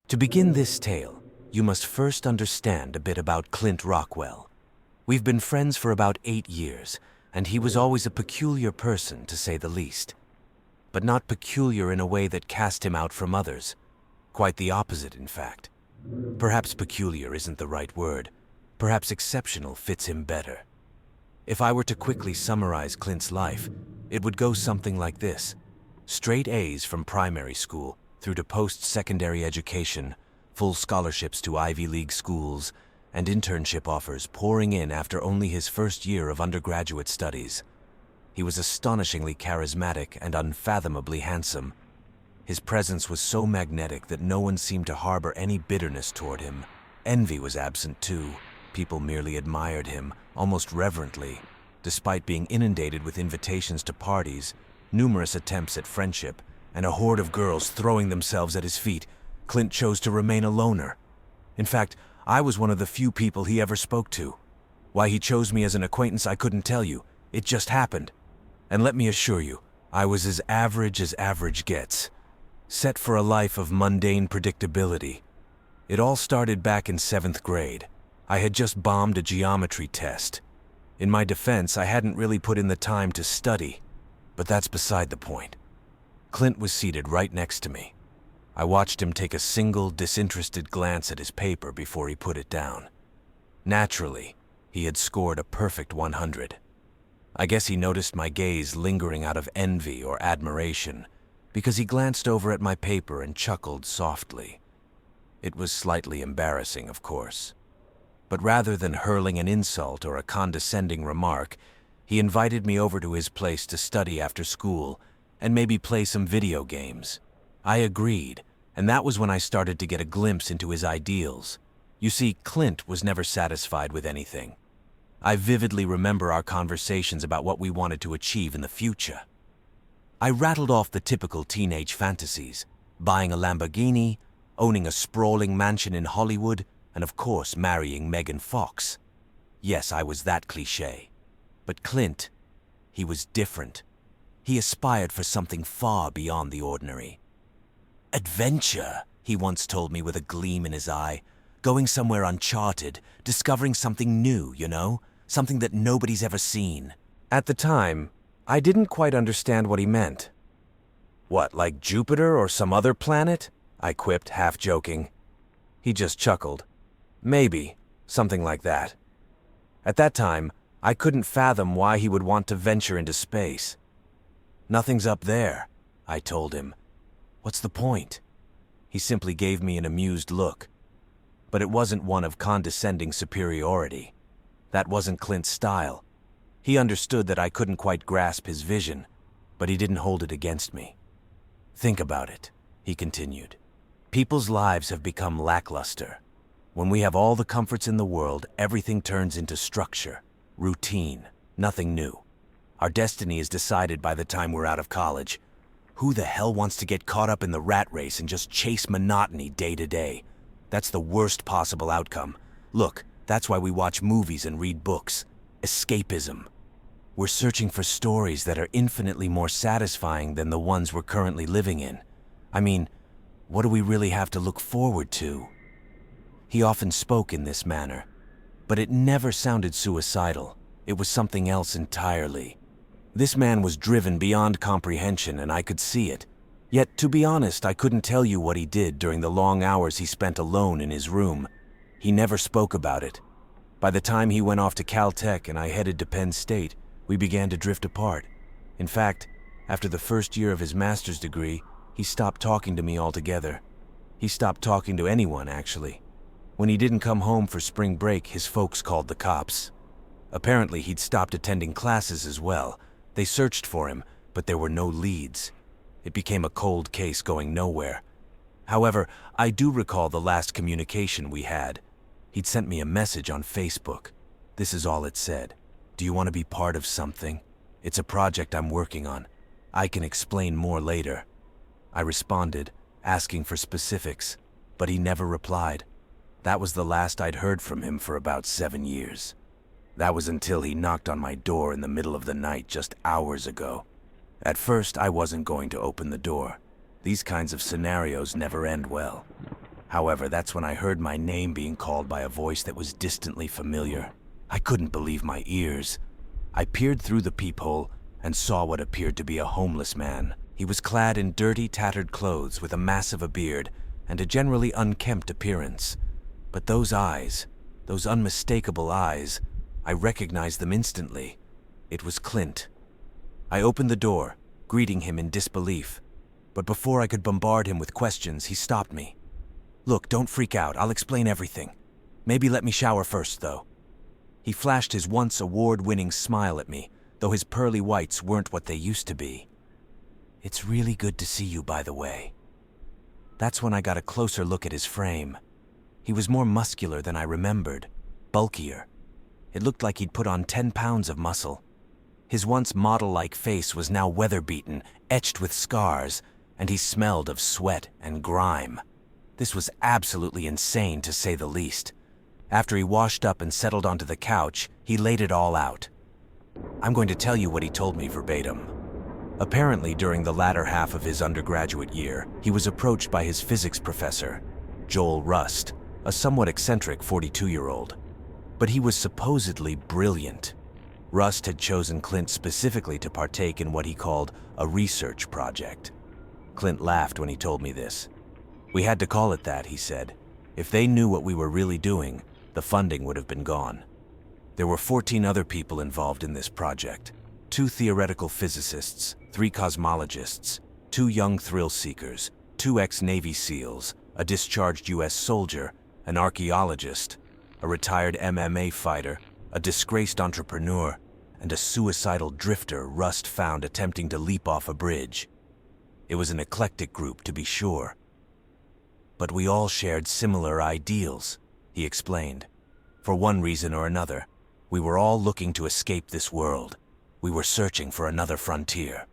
To begin this tale, you must first understand a bit about Clint Rockwell. We've been friends for about 8 years, and he was always a peculiar person, to say the least. But not peculiar in a way that cast him out from others. Quite the opposite, in fact. Perhaps peculiar isn't the right word. Perhaps exceptional fits him better. If I were to quickly summarize Clint's life, it would go something like this. Straight A's from primary school through to post-secondary education, full scholarships to Ivy League schools, and internship offers pouring in after only his first year of undergraduate studies. He was astonishingly charismatic and unfathomably handsome. His presence was so magnetic that no one seemed to harbor any bitterness toward him. Envy was absent too. People merely admired him, almost reverently. Despite being inundated with invitations to parties, numerous attempts at friendship, and a horde of girls throwing themselves at his feet, Clint chose to remain a loner. In fact, I was one of the few people he ever spoke to. Why he chose me as an acquaintance I couldn't tell you. It just happened. And let me assure you, I was as average gets. Set for a life of mundane predictability. It all started back in 7th grade. I had just bombed a geometry test. In my defense, I hadn't really put in the time to study. But that's beside the point. Clint was seated right next to me. I watched him take a single, disinterested glance at his paper before he put it down. Naturally, he had scored a perfect 100. I guess he noticed my gaze lingering out of envy or admiration, because he glanced over at my paper and chuckled softly. It was slightly embarrassing, of course. But rather than hurling an insult or a condescending remark, he invited me over to his place to study after school and maybe play some video games. I agreed, and that was when I started to get a glimpse into his ideals. You see, Clint was never satisfied with anything. I vividly remember our conversations about what we wanted to achieve in the future. I rattled off the typical teenage fantasies, buying a Lamborghini, owning a sprawling mansion in Hollywood, and of course marrying Megan Fox. Yes, I was that cliché. But Clint, he was different. He aspired for something far beyond the ordinary. Adventure, he once told me with a gleam in his eye. Going somewhere uncharted, discovering something new, something that nobody's ever seen. At the time, I didn't quite understand what he meant. What, like Jupiter or some other planet? I quipped, half joking. He just chuckled. Maybe, something like that. At that time, I couldn't fathom why he would want to venture into space. Nothing's up there, I told him. What's the point? He simply gave me an amused look. But it wasn't one of condescending superiority. That wasn't Clint's style. He understood that I couldn't quite grasp his vision, but he didn't hold it against me. Think about it, he continued. People's lives have become lackluster. When we have all the comforts in the world, everything turns into structure, routine, nothing new. Our destiny is decided by the time we're out of college. Who the hell wants to get caught up in the rat race and just chase monotony day to day? That's the worst possible outcome. Look, that's why we watch movies and read books. Escapism. We're searching for stories that are infinitely more satisfying than the ones we're currently living in. I mean, what do we really have to look forward to? He often spoke in this manner, but it never sounded suicidal. It was something else entirely. This man was driven beyond comprehension, and I could see it. Yet, to be honest, I couldn't tell you what he did during the long hours he spent alone in his room. He never spoke about it. By the time he went off to Caltech and I headed to Penn State, we began to drift apart. In fact, after the first year of his master's degree, he stopped talking to me altogether. He stopped talking to anyone, actually. When he didn't come home for spring break, his folks called the cops. Apparently, he'd stopped attending classes as well. They searched for him, but there were no leads. It became a cold case going nowhere. However, I do recall the last communication we had. He'd sent me a message on Facebook. This is all it said. Do you want to be part of something? It's a project I'm working on. I can explain more later. I responded, asking for specifics, but he never replied. That was the last I'd heard from him for about 7 years. That was until he knocked on my door in the middle of the night just hours ago. At first, I wasn't going to open the door. These kinds of scenarios never end well. However, that's when I heard my name being called by a voice that was distantly familiar. I couldn't believe my ears. I peered through the peephole and saw what appeared to be a homeless man. He was clad in dirty, tattered clothes with a mass of a beard and a generally unkempt appearance. But those eyes, those unmistakable eyes, I recognized them instantly. It was Clint. I opened the door, greeting him in disbelief. But before I could bombard him with questions, he stopped me. "Look, don't freak out. I'll explain everything. Maybe let me shower first, though." He flashed his once award-winning smile at me, though his pearly whites weren't what they used to be. "It's really good to see you, by the way." That's when I got a closer look at his frame. He was more muscular than I remembered, bulkier. It looked like he'd put on 10 pounds of muscle. His once model-like face was now weather-beaten, etched with scars, and he smelled of sweat and grime. This was absolutely insane, to say the least. After he washed up and settled onto the couch, he laid it all out. I'm going to tell you what he told me verbatim. Apparently, during the latter half of his undergraduate year, he was approached by his physics professor, Joel Rust, a somewhat eccentric 42-year-old. But he was supposedly brilliant. Rust had chosen Clint specifically to partake in what he called a research project. Clint laughed when he told me this. "We had to call it that," he said. "If they knew what we were really doing, the funding would have been gone." There were 14 other people involved in this project. 2 theoretical physicists, 3 cosmologists, 2 young thrill seekers, 2 ex-Navy SEALs, a discharged U.S. soldier, an archaeologist, a retired MMA fighter, a disgraced entrepreneur, and a suicidal drifter Rust found attempting to leap off a bridge. It was an eclectic group, to be sure. But we all shared similar ideals, he explained. For one reason or another, we were all looking to escape this world. We were searching for another frontier.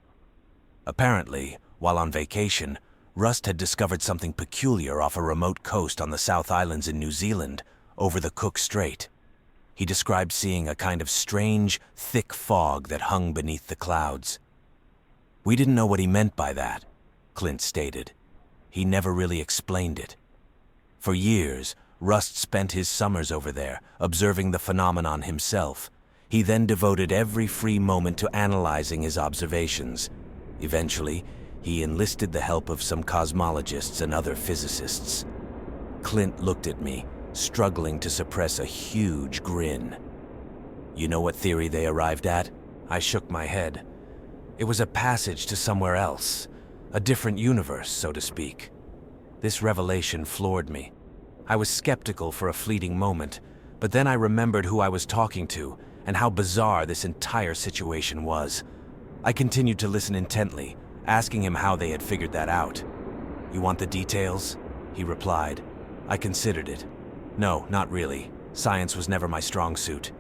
Apparently, while on vacation, Rust had discovered something peculiar off a remote coast on the South Islands in New Zealand, over the Cook Strait. He described seeing a kind of strange, thick fog that hung beneath the clouds. "We didn't know what he meant by that," Clint stated. "He never really explained it." For years, Rust spent his summers over there, observing the phenomenon himself. He then devoted every free moment to analyzing his observations. Eventually, he enlisted the help of some cosmologists and other physicists. Clint looked at me, struggling to suppress a huge grin. "You know what theory they arrived at?" I shook my head. "It was a passage to somewhere else, a different universe, so to speak." This revelation floored me. I was skeptical for a fleeting moment, but then I remembered who I was talking to and how bizarre this entire situation was. I continued to listen intently, asking him how they had figured that out. "You want the details?" he replied. I considered it. "No, not really. Science was never my strong suit."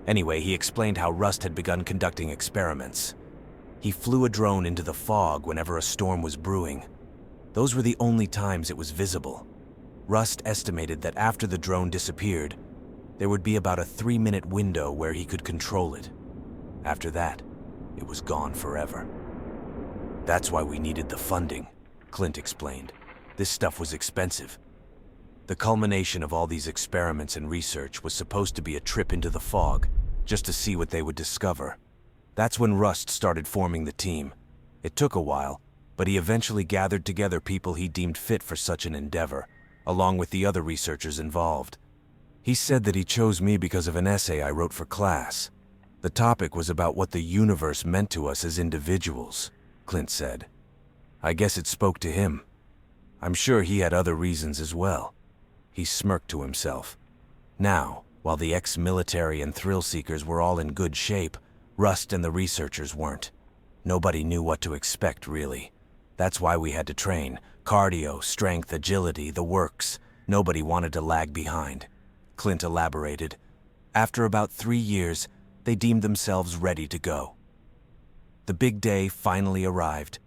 Anyway, he explained how Rust had begun conducting experiments. He flew a drone into the fog whenever a storm was brewing. Those were the only times it was visible. Rust estimated that after the drone disappeared, there would be about a 3-minute window where he could control it. After that, it was gone forever. "That's why we needed the funding," Clint explained. "This stuff was expensive. The culmination of all these experiments and research was supposed to be a trip into the fog, just to see what they would discover. That's when Rust started forming the team. It took a while, but he eventually gathered together people he deemed fit for such an endeavor, along with the other researchers involved. He said that he chose me because of an essay I wrote for class. The topic was about what the universe meant to us as individuals, Clint said. I guess it spoke to him. I'm sure he had other reasons as well. He smirked to himself. Now, while the ex-military and thrill-seekers were all in good shape, Rust and the researchers weren't. Nobody knew what to expect, really. That's why we had to train. Cardio, strength, agility, the works. Nobody wanted to lag behind. Clint elaborated. After about 3 years, they deemed themselves ready to go. The big day finally arrived.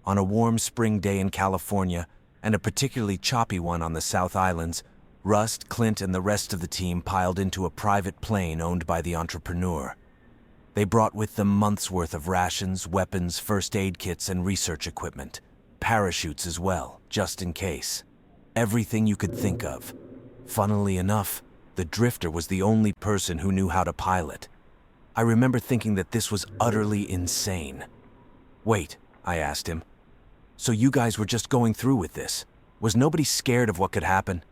On a warm spring day in California, and a particularly choppy one on the South Islands, Rust, Clint, and the rest of the team piled into a private plane owned by the entrepreneur. They brought with them months' worth of rations, weapons, first aid kits, and research equipment. Parachutes as well, just in case. Everything you could think of. Funnily enough, the drifter was the only person who knew how to pilot. I remember thinking that this was utterly insane. "Wait," I asked him. "So you guys were just going through with this? Was nobody scared of what could happen?"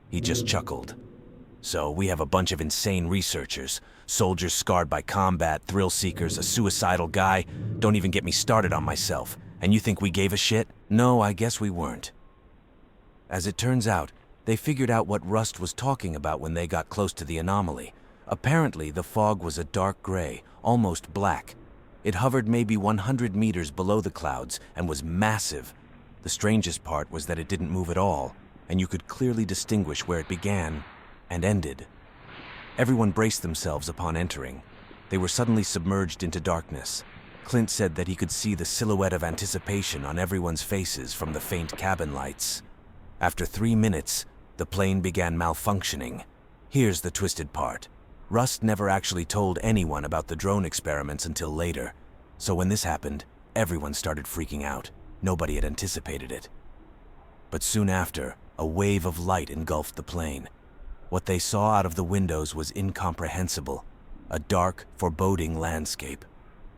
He just chuckled. "So we have a bunch of insane researchers, soldiers scarred by combat, thrill seekers, a suicidal guy. Don't even get me started on myself. And you think we gave a shit? No, I guess we weren't." As it turns out, they figured out what Rust was talking about when they got close to the anomaly. Apparently, the fog was a dark gray, almost black. It hovered maybe 100 meters below the clouds and was massive. The strangest part was that it didn't move at all, and you could clearly distinguish where it began and ended. Everyone braced themselves upon entering. They were suddenly submerged into darkness. Clint said that he could see the silhouette of anticipation on everyone's faces from the faint cabin lights. After 3 minutes, the plane began malfunctioning. Here's the twisted part. Rust never actually told anyone about the drone experiments until later. So when this happened, everyone started freaking out. Nobody had anticipated it. But soon after, a wave of light engulfed the plane. What they saw out of the windows was incomprehensible. A dark, foreboding landscape.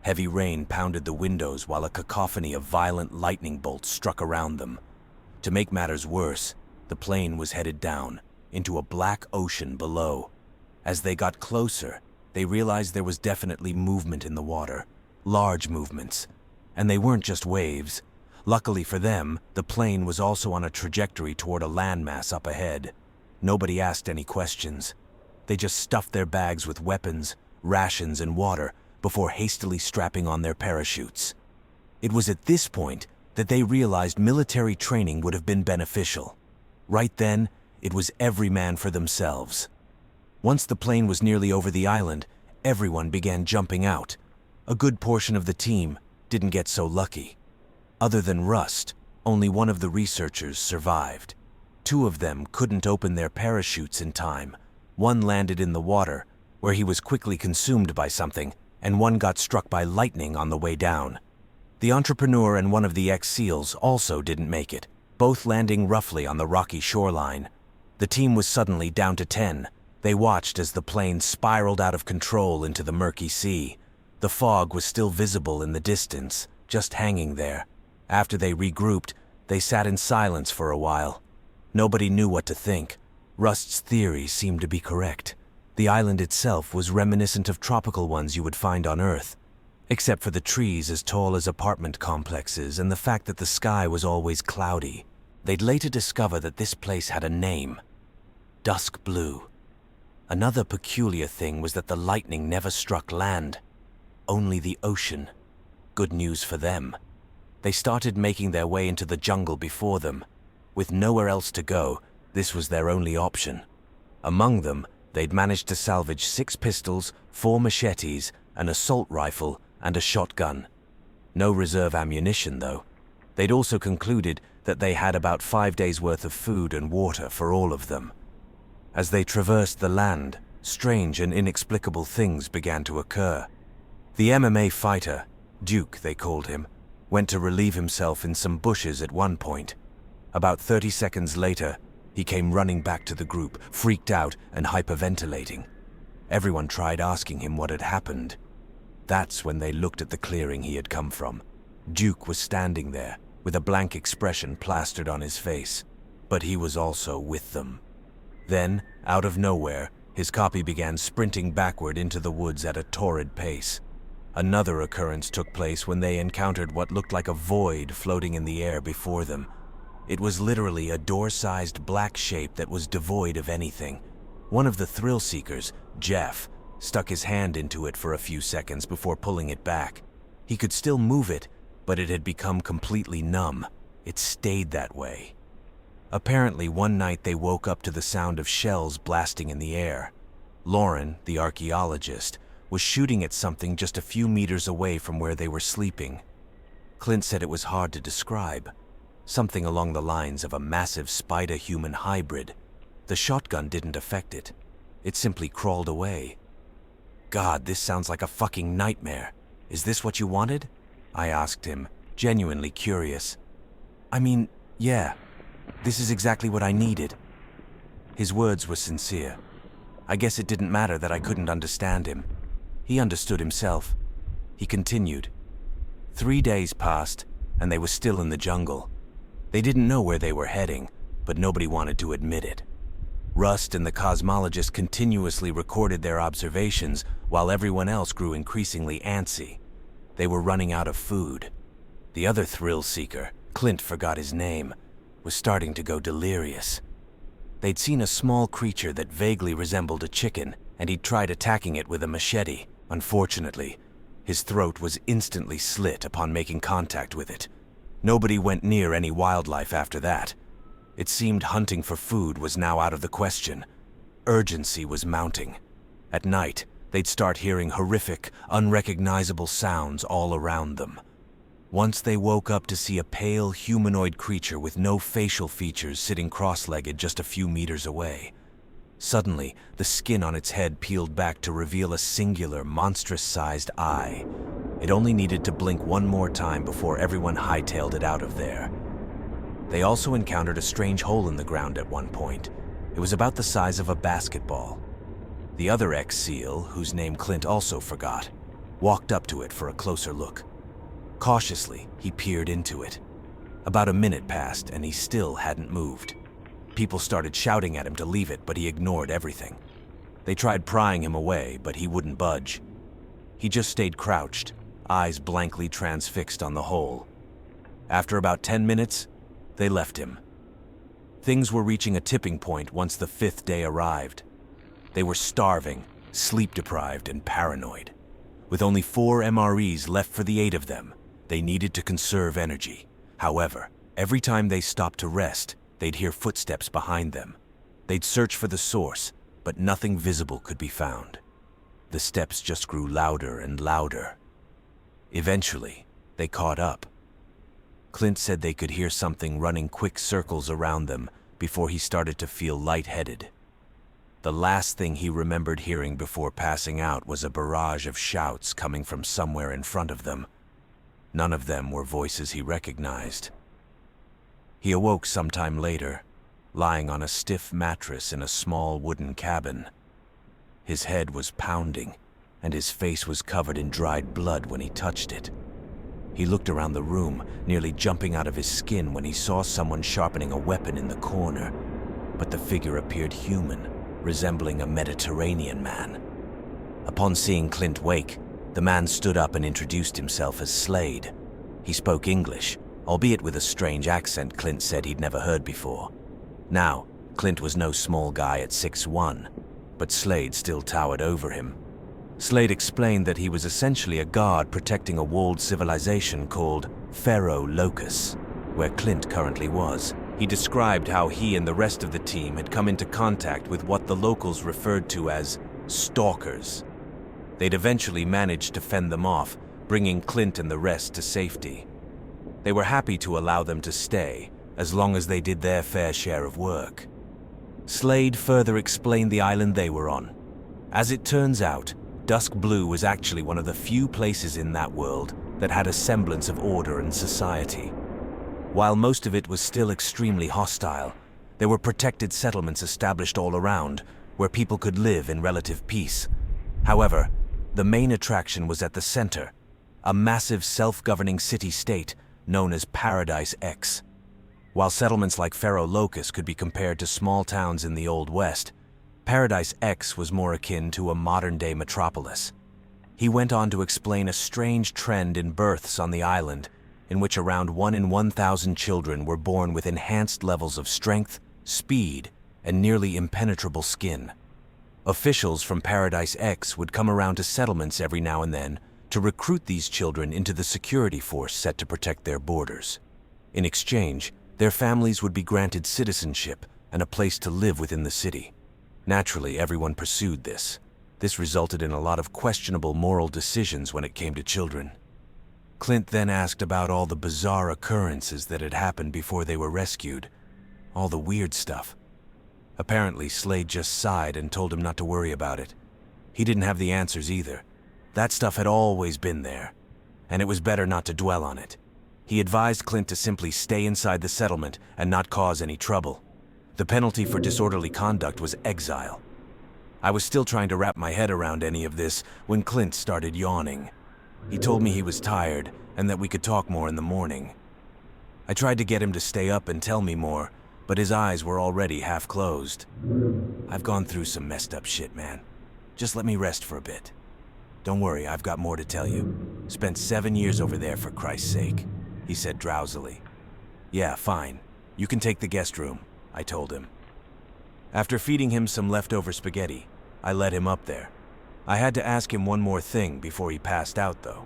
Heavy rain pounded the windows while a cacophony of violent lightning bolts struck around them. To make matters worse, the plane was headed down, into a black ocean below. As they got closer, they realized there was definitely movement in the water. Large movements. And they weren't just waves. Luckily for them, the plane was also on a trajectory toward a landmass up ahead. Nobody asked any questions. They just stuffed their bags with weapons, rations, and water before hastily strapping on their parachutes. It was at this point that they realized military training would have been beneficial. Right then, it was every man for themselves. Once the plane was nearly over the island, everyone began jumping out. A good portion of the team didn't get so lucky. Other than Rust, only one of the researchers survived. 2 of them couldn't open their parachutes in time. One landed in the water, where he was quickly consumed by something, and one got struck by lightning on the way down. The entrepreneur and one of the ex-SEALs also didn't make it, both landing roughly on the rocky shoreline. The team was suddenly down to 10. They watched as the plane spiraled out of control into the murky sea. The fog was still visible in the distance, just hanging there. After they regrouped, they sat in silence for a while. Nobody knew what to think. Rust's theory seemed to be correct. The island itself was reminiscent of tropical ones you would find on Earth, except for the trees as tall as apartment complexes and the fact that the sky was always cloudy. They'd later discover that this place had a name: Dusk Blue. Another peculiar thing was that the lightning never struck land, only the ocean. Good news for them. They started making their way into the jungle before them. With nowhere else to go, this was their only option. Among them, they'd managed to salvage 6 pistols, 4 machetes, an assault rifle, and a shotgun. No reserve ammunition, though. They'd also concluded that they had about 5 days' worth of food and water for all of them. As they traversed the land, strange and inexplicable things began to occur. The MMA fighter, Duke they called him, went to relieve himself in some bushes at one point. About 30 seconds later, he came running back to the group, freaked out and hyperventilating. Everyone tried asking him what had happened. That's when they looked at the clearing he had come from. Duke was standing there, with a blank expression plastered on his face, but he was also with them. Then, out of nowhere, his copy began sprinting backward into the woods at a torrid pace. Another occurrence took place when they encountered what looked like a void floating in the air before them. It was literally a door-sized black shape that was devoid of anything. One of the thrill seekers, Jeff, stuck his hand into it for a few seconds before pulling it back. He could still move it, but it had become completely numb. It stayed that way. Apparently, one night they woke up to the sound of shells blasting in the air. Lauren, the archaeologist, was shooting at something just a few meters away from where they were sleeping. Clint said it was hard to describe. Something along the lines of a massive spider-human hybrid. The shotgun didn't affect it. It simply crawled away. God, this sounds like a fucking nightmare. Is this what you wanted? I asked him, genuinely curious. I mean, yeah. This is exactly what I needed." His words were sincere. I guess it didn't matter that I couldn't understand him. He understood himself. He continued. 3 days passed, and they were still in the jungle. They didn't know where they were heading, but nobody wanted to admit it. Rust and the cosmologist continuously recorded their observations while everyone else grew increasingly antsy. They were running out of food. The other thrill seeker, Clint forgot his name, was starting to go delirious. They'd seen a small creature that vaguely resembled a chicken, and he'd tried attacking it with a machete. Unfortunately, his throat was instantly slit upon making contact with it. Nobody went near any wildlife after that. It seemed hunting for food was now out of the question. Urgency was mounting. At night, they'd start hearing horrific, unrecognizable sounds all around them. Once they woke up to see a pale, humanoid creature with no facial features sitting cross-legged just a few meters away. Suddenly, the skin on its head peeled back to reveal a singular, monstrous-sized eye. It only needed to blink one more time before everyone hightailed it out of there. They also encountered a strange hole in the ground at one point. It was about the size of a basketball. The other ex-SEAL, whose name Clint also forgot, walked up to it for a closer look. Cautiously, he peered into it. About a minute passed, and he still hadn't moved. People started shouting at him to leave it, but he ignored everything. They tried prying him away, but he wouldn't budge. He just stayed crouched, eyes blankly transfixed on the hole. After about 10 minutes, they left him. Things were reaching a tipping point once the 5th day arrived. They were starving, sleep-deprived, and paranoid. With only 4 MREs left for the 8 of them, they needed to conserve energy. However, every time they stopped to rest, they'd hear footsteps behind them. They'd search for the source, but nothing visible could be found. The steps just grew louder and louder. Eventually, they caught up. Clint said they could hear something running quick circles around them before he started to feel lightheaded. The last thing he remembered hearing before passing out was a barrage of shouts coming from somewhere in front of them. None of them were voices he recognized. He awoke sometime later, lying on a stiff mattress in a small wooden cabin. His head was pounding, and his face was covered in dried blood when he touched it. He looked around the room, nearly jumping out of his skin when he saw someone sharpening a weapon in the corner. But the figure appeared human, resembling a Mediterranean man. Upon seeing Clint wake, the man stood up and introduced himself as Slade. He spoke English, albeit with a strange accent Clint said he'd never heard before. Now, Clint was no small guy at 6'1", but Slade still towered over him. Slade explained that he was essentially a guard protecting a walled civilization called Pharaoh Locus, where Clint currently was. He described how he and the rest of the team had come into contact with what the locals referred to as stalkers. They'd eventually managed to fend them off, bringing Clint and the rest to safety. They were happy to allow them to stay, as long as they did their fair share of work. Slade further explained the island they were on. As it turns out, Dusk Blue was actually one of the few places in that world that had a semblance of order and society. While most of it was still extremely hostile, there were protected settlements established all around, where people could live in relative peace. However, the main attraction was at the center, a massive self-governing city-state known as Paradise X. While settlements like Pharaoh Locus could be compared to small towns in the Old West, Paradise X was more akin to a modern-day metropolis. He went on to explain a strange trend in births on the island, in which around 1 in 1,000 children were born with enhanced levels of strength, speed, and nearly impenetrable skin. Officials from Paradise X would come around to settlements every now and then to recruit these children into the security force set to protect their borders. In exchange, their families would be granted citizenship and a place to live within the city. Naturally, everyone pursued this. This resulted in a lot of questionable moral decisions when it came to children. Clint then asked about all the bizarre occurrences that had happened before they were rescued. All the weird stuff. Apparently, Slade just sighed and told him not to worry about it. He didn't have the answers either. That stuff had always been there, and it was better not to dwell on it. He advised Clint to simply stay inside the settlement and not cause any trouble. The penalty for disorderly conduct was exile. I was still trying to wrap my head around any of this when Clint started yawning. He told me he was tired and that we could talk more in the morning. I tried to get him to stay up and tell me more, but his eyes were already half closed. I've gone through some messed up shit, man. Just let me rest for a bit. Don't worry, I've got more to tell you. Spent 7 years over there, for Christ's sake, he said drowsily. Yeah, fine. You can take the guest room, I told him. After feeding him some leftover spaghetti, I led him up there. I had to ask him one more thing before he passed out, though.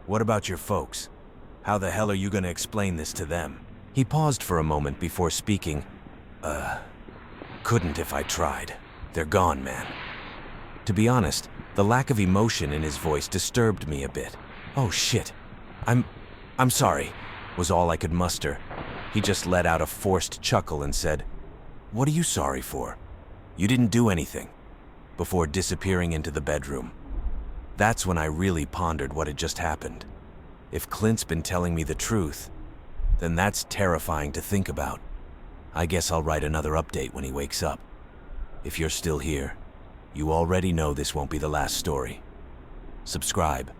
What about your folks? How the hell are you gonna explain this to them? He paused for a moment before speaking. Couldn't if I tried. They're gone, man. To be honest, the lack of emotion in his voice disturbed me a bit. Oh shit. I'm sorry, was all I could muster. He just let out a forced chuckle and said, "What are you sorry for? You didn't do anything," before disappearing into the bedroom. That's when I really pondered what had just happened. If Clint's been telling me the truth, then that's terrifying to think about. I guess I'll write another update when he wakes up. If you're still here, you already know this won't be the last story. Subscribe